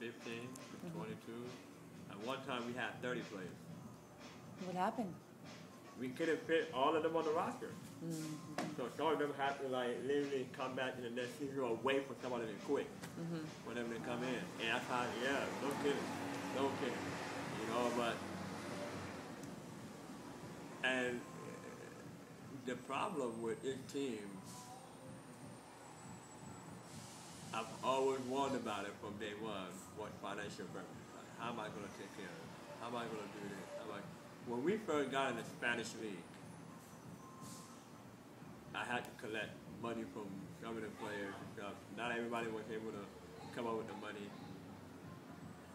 15, 22. At one time, we had 30 players. What happened? We couldn't fit all of them on the roster. So some of them had to like literally come back in the next season or wait for somebody to quit for them to come in. And that's how, yeah, no kidding. No kidding. You know, but, and the problem with this team, I've always wondered about it from day one, what financial purpose. Like, how am I going to take care of it? How am I going to do this? When we first got in the Spanish league, I had to collect money from some of the players and stuff. Not everybody was able to come up with the money.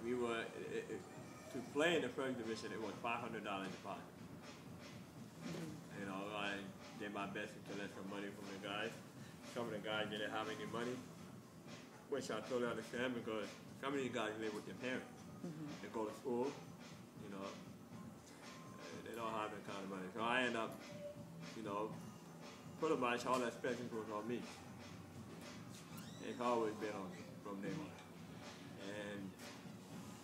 We were, to play in the first division, it was $500 deposit. You know, I did my best to collect some money from the guys. Some of the guys didn't have any money, which I totally understand because some of these guys live with their parents. They go to school, you know, they don't have that kind of money. So I end up, you know, pretty much all that expenses was on me. It's always been on me from day one. And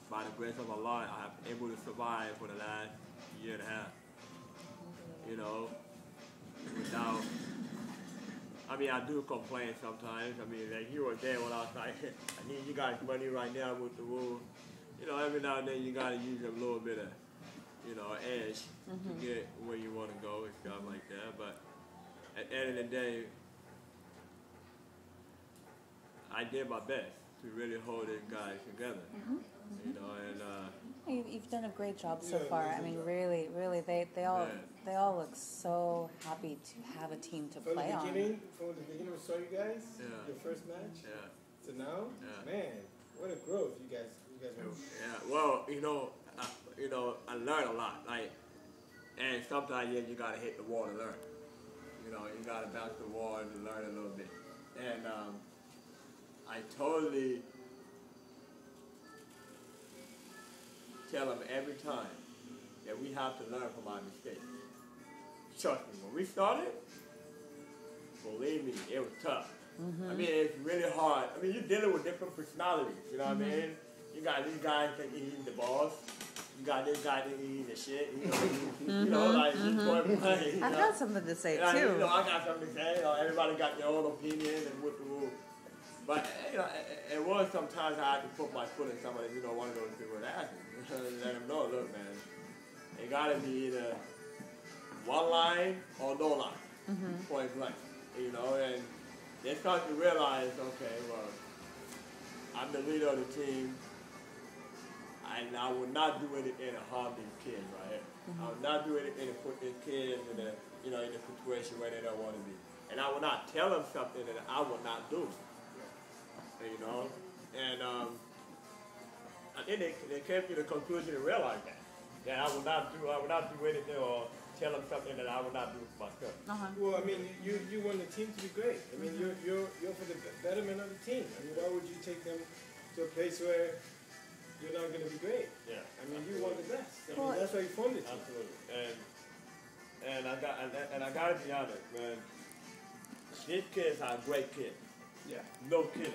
by the grace of Allah, I have been able to survive for the last year and a half. You know, without, I mean, I do complain sometimes. I mean, like you were there when I was like, I need you guys money right now with the Wolves. You know, every now and then you got to use a little bit of, you know, edge to get where you want to go and stuff like that. But at the end of the day, I did my best to really hold these guys together. You know, and You've done a great job so far. I mean, really, they all look so happy to have a team to play on. From the beginning, we saw you guys. Your first match. To now, man, what a growth you guys made. Yeah. Well, you know, I learned a lot. Like, and sometimes you gotta hit the wall to learn. You know, you gotta bounce the wall and learn a little bit. And I totally tell them every time that we have to learn from our mistakes. Trust me, when we started, believe me, it was tough. I mean, it's really hard. I mean, you're dealing with different personalities, you know what I mean? You got these guys that eat the balls. You got this guy that eat the shit. You know, like, I've got something to say, too. You know, I got something to say. You know, everybody got their own opinion and what the rule. But, you know, it was sometimes I had to put my foot in somebody, you know, one of those people that asked me. Let them know, look, man, it got to be either one line or no line, point blank, you know, and they start to realize, okay, well, I'm the leader of the team, and I will not do anything to harm these kids right here. I will not do anything to put these kids in a, you know, in a situation where they don't want to be. And I will not tell them something that I will not do. You know, and I think they came to the conclusion and realized that I will not do anything or tell them something that I will not do for myself. Well, I mean, you want the team to be great. I mean, you're for the betterment of the team. I mean, why would you take them to a place where you're not going to be great? Yeah. I mean, you want the best. I mean, that's why you formed it. Absolutely. And I got to be honest, man. These kids are great kids. Yeah. No kidding.